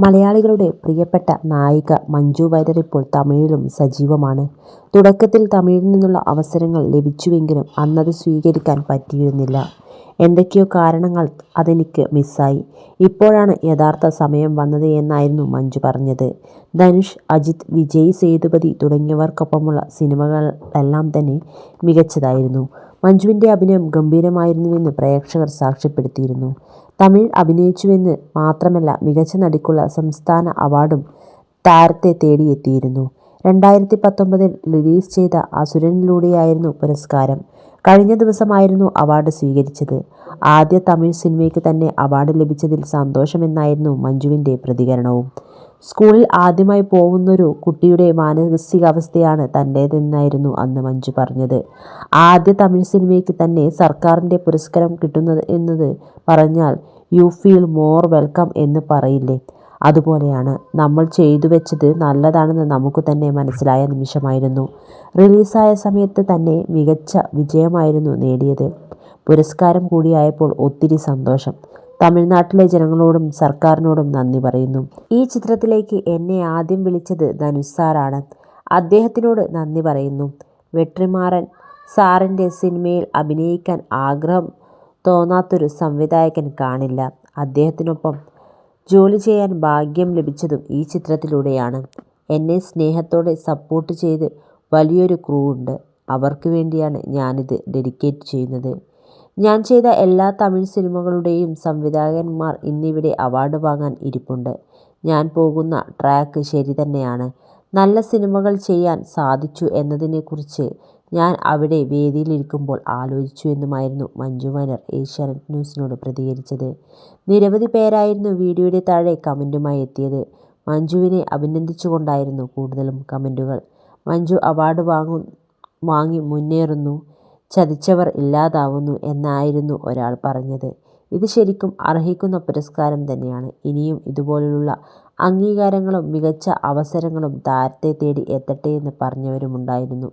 മലയാളികളുടെ പ്രിയപ്പെട്ട നായിക മഞ്ജു വാര്യർ ഇപ്പോൾ തമിഴിലും സജീവമാണ്. തുടക്കത്തിൽ തമിഴിൽ നിന്നുള്ള അവസരങ്ങൾ ലഭിച്ചുവെങ്കിലും അന്നത് സ്വീകരിക്കാൻ പറ്റിയിരുന്നില്ല. എന്തൊക്കെയോ കാരണങ്ങൾ അതെനിക്ക് മിസ്സായി. ഇപ്പോഴാണ് യഥാർത്ഥ സമയം വന്നത് എന്നായിരുന്നു മഞ്ജു പറഞ്ഞത്. ധനുഷ്, അജിത്, വിജയ് സേതുപതി തുടങ്ങിയവർക്കൊപ്പമുള്ള സിനിമകളെല്ലാം തന്നെ മികച്ചതായിരുന്നു. മഞ്ജുവിൻ്റെ അഭിനയം ഗംഭീരമായിരുന്നുവെന്ന് പ്രേക്ഷകർ സാക്ഷ്യപ്പെടുത്തിയിരുന്നു. തമിഴിൽ അഭിനയിച്ചുവെന്ന് മാത്രമല്ല മികച്ച നടിക്കുള്ള സംസ്ഥാന അവാർഡും താരത്തെ തേടിയെത്തിയിരുന്നു. 2019 റിലീസ് ചെയ്ത അസുരനിലൂടെയായിരുന്നു പുരസ്കാരം. കഴിഞ്ഞ ദിവസമായിരുന്നു അവാർഡ് സ്വീകരിച്ചത്. ആദ്യ തമിഴ് സിനിമയ്ക്ക് തന്നെ അവാർഡ് ലഭിച്ചതിൽ സന്തോഷമെന്നായിരുന്നു മഞ്ജുവിൻ്റെ പ്രതികരണവും. സ്കൂളിൽ ആദ്യമായി പോകുന്നൊരു കുട്ടിയുടെ മാനസികാവസ്ഥയാണ് തൻ്റേതെന്നായിരുന്നു അന്ന് മഞ്ജു പറഞ്ഞത്. ആദ്യ തമിഴ് സിനിമയ്ക്ക് തന്നെ സർക്കാരിൻ്റെ പുരസ്കാരം കിട്ടുന്നത് എന്നത് പറഞ്ഞാൽ യു ഫീൽ മോർ വെൽക്കം എന്ന് പറയില്ലേ, അതുപോലെയാണ്. നമ്മൾ ചെയ്തു വെച്ചത് നല്ലതാണെന്ന് നമുക്ക് തന്നെ മനസ്സിലായ നിമിഷമായിരുന്നു. റിലീസായ സമയത്ത് തന്നെ മികച്ച വിജയമായിരുന്നു നേടിയത്. പുരസ്കാരം കൂടിയായപ്പോൾ ഒത്തിരി സന്തോഷം. തമിഴ്നാട്ടിലെ ജനങ്ങളോടും സർക്കാരിനോടും നന്ദി പറയുന്നു. ഈ ചിത്രത്തിലേക്ക് എന്നെ ആദ്യം വിളിച്ചത് ധനുഷ് സാറാണ്. അദ്ദേഹത്തിനോട് നന്ദി പറയുന്നു. വെട്രിമാറൻ സാറിൻ്റെ സിനിമയിൽ അഭിനയിക്കാൻ ആഗ്രഹം തോന്നാത്തൊരു സംവിധായകൻ കാണില്ല. അദ്ദേഹത്തിനൊപ്പം ജോലി ചെയ്യാൻ ഭാഗ്യം ലഭിച്ചതും ഈ ചിത്രത്തിലൂടെയാണ്. എന്നെ സ്നേഹത്തോടെ സപ്പോർട്ട് ചെയ്ത് വലിയൊരു ക്രൂ ഉണ്ട്. അവർക്ക് വേണ്ടിയാണ് ഞാനിത് ഡെഡിക്കേറ്റ് ചെയ്യുന്നത്. ഞാൻ ചെയ്ത എല്ലാ തമിഴ് സിനിമകളുടെയും സംവിധായകന്മാർ ഇന്നിവിടെ അവാർഡ് വാങ്ങാൻ ഇരിപ്പുണ്ട്. ഞാൻ പോകുന്ന ട്രാക്ക് ശരി തന്നെയാണ്. നല്ല സിനിമകൾ ചെയ്യാൻ സാധിച്ചു എന്നതിനെക്കുറിച്ച് ഞാൻ അവിടെ വേദിയിലിരിക്കുമ്പോൾ ആലോചിച്ചുവെന്നുമായിരുന്നു മഞ്ജു വാര്യർ ഏഷ്യാനെറ്റ് ന്യൂസിനോട് പ്രതികരിച്ചത്. നിരവധി പേരായിരുന്നു വീഡിയോയുടെ താഴെ കമൻറ്റുമായി എത്തിയത്. മഞ്ജുവിനെ അഭിനന്ദിച്ചുകൊണ്ടായിരുന്നു കൂടുതലും കമൻറ്റുകൾ. മഞ്ജു അവാർഡ് വാങ്ങി മുന്നേറുന്നു, ചതിച്ചവർ ഇല്ലാതാവുന്നു എന്നായിരുന്നു ഒരാൾ പറഞ്ഞത്. ഇത് ശരിക്കും അർഹിക്കുന്ന പുരസ്കാരം തന്നെയാണ്. ഇനിയും ഇതുപോലുള്ള അംഗീകാരങ്ങളും മികച്ച അവസരങ്ങളും താരത്തെ തേടി എത്തട്ടെയെന്ന് പറഞ്ഞവരുമുണ്ടായിരുന്നു.